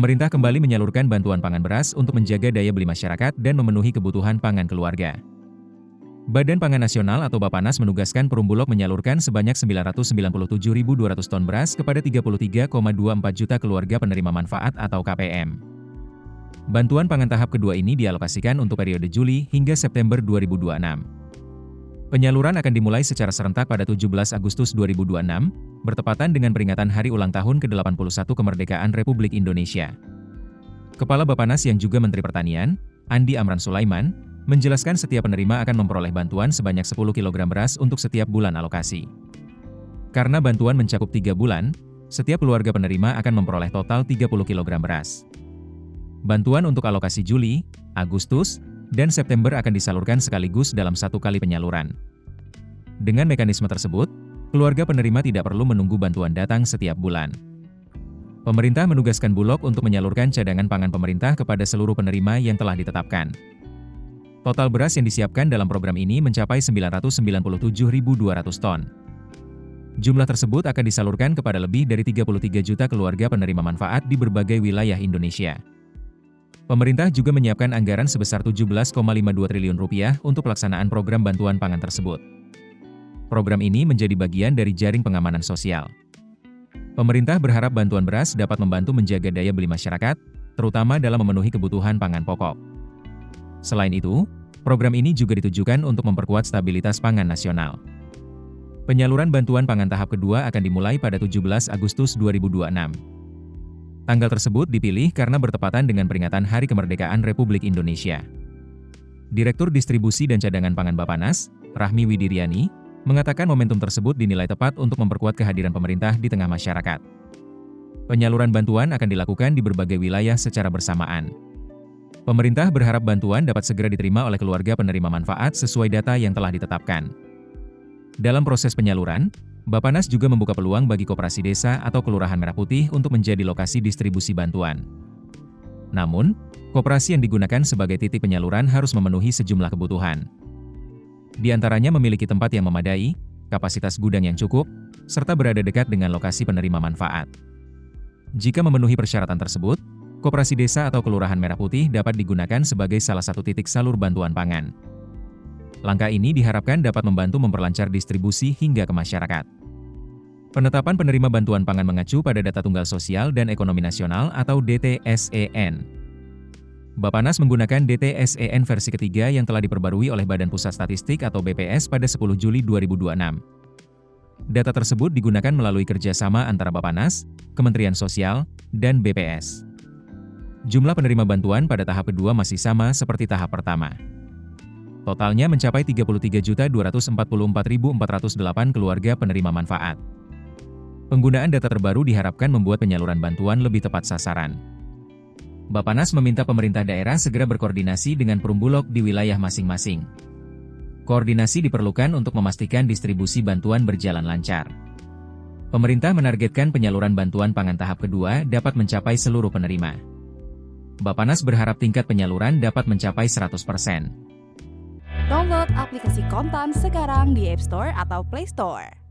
Pemerintah kembali menyalurkan bantuan pangan beras untuk menjaga daya beli masyarakat dan memenuhi kebutuhan pangan keluarga. Badan Pangan Nasional atau Bappenas menugaskan Perumbulok menyalurkan sebanyak 997.200 ton beras kepada 33,24 juta keluarga penerima manfaat atau KPM. Bantuan pangan tahap kedua ini dialokasikan untuk periode Juli hingga September 2026. Penyaluran akan dimulai secara serentak pada 17 Agustus 2026, bertepatan dengan peringatan Hari Ulang Tahun ke-81 Kemerdekaan Republik Indonesia. Kepala Bappenas yang juga Menteri Pertanian, Andi Amran Sulaiman, menjelaskan setiap penerima akan memperoleh bantuan sebanyak 10 kg beras untuk setiap bulan alokasi. Karena bantuan mencakup 3 bulan, setiap keluarga penerima akan memperoleh total 30 kg beras. Bantuan untuk alokasi Juli, Agustus, dan September akan disalurkan sekaligus dalam satu kali penyaluran. Dengan mekanisme tersebut, keluarga penerima tidak perlu menunggu bantuan datang setiap bulan. Pemerintah menugaskan Bulog untuk menyalurkan cadangan pangan pemerintah kepada seluruh penerima yang telah ditetapkan. Total beras yang disiapkan dalam program ini mencapai 997.200 ton. Jumlah tersebut akan disalurkan kepada lebih dari 33 juta keluarga penerima manfaat di berbagai wilayah Indonesia. Pemerintah juga menyiapkan anggaran sebesar Rp17,52 triliun untuk pelaksanaan program bantuan pangan tersebut. Program ini menjadi bagian dari jaring pengamanan sosial. Pemerintah berharap bantuan beras dapat membantu menjaga daya beli masyarakat, terutama dalam memenuhi kebutuhan pangan pokok. Selain itu, program ini juga ditujukan untuk memperkuat stabilitas pangan nasional. Penyaluran bantuan pangan tahap kedua akan dimulai pada 17 Agustus 2026. Tanggal tersebut dipilih karena bertepatan dengan peringatan Hari Kemerdekaan Republik Indonesia. Direktur Distribusi dan Cadangan Pangan Bappenas, Rahmi Widiryani, mengatakan momentum tersebut dinilai tepat untuk memperkuat kehadiran pemerintah di tengah masyarakat. Penyaluran bantuan akan dilakukan di berbagai wilayah secara bersamaan. Pemerintah berharap bantuan dapat segera diterima oleh keluarga penerima manfaat sesuai data yang telah ditetapkan. Dalam proses penyaluran, Bappenas juga membuka peluang bagi koperasi desa atau kelurahan Merah Putih untuk menjadi lokasi distribusi bantuan. Namun, koperasi yang digunakan sebagai titik penyaluran harus memenuhi sejumlah kebutuhan. Di antaranya memiliki tempat yang memadai, kapasitas gudang yang cukup, serta berada dekat dengan lokasi penerima manfaat. Jika memenuhi persyaratan tersebut, koperasi desa atau kelurahan Merah Putih dapat digunakan sebagai salah satu titik salur bantuan pangan. Langkah ini diharapkan dapat membantu memperlancar distribusi hingga ke masyarakat. Penetapan penerima bantuan pangan mengacu pada Data Tunggal Sosial dan Ekonomi Nasional atau DTSEN. Bappenas menggunakan DTSEN versi ketiga yang telah diperbarui oleh Badan Pusat Statistik atau BPS pada 10 Juli 2026. Data tersebut digunakan melalui kerjasama antara Bappenas, Kementerian Sosial, dan BPS. Jumlah penerima bantuan pada tahap kedua masih sama seperti tahap pertama. Totalnya mencapai 33.244.408 keluarga penerima manfaat. Penggunaan data terbaru diharapkan membuat penyaluran bantuan lebih tepat sasaran. Bappenas meminta pemerintah daerah segera berkoordinasi dengan Perumbulok di wilayah masing-masing. Koordinasi diperlukan untuk memastikan distribusi bantuan berjalan lancar. Pemerintah menargetkan penyaluran bantuan pangan tahap kedua dapat mencapai seluruh penerima. Bappenas berharap tingkat penyaluran dapat mencapai 100%. Download aplikasi Kontan sekarang di App Store atau Play Store.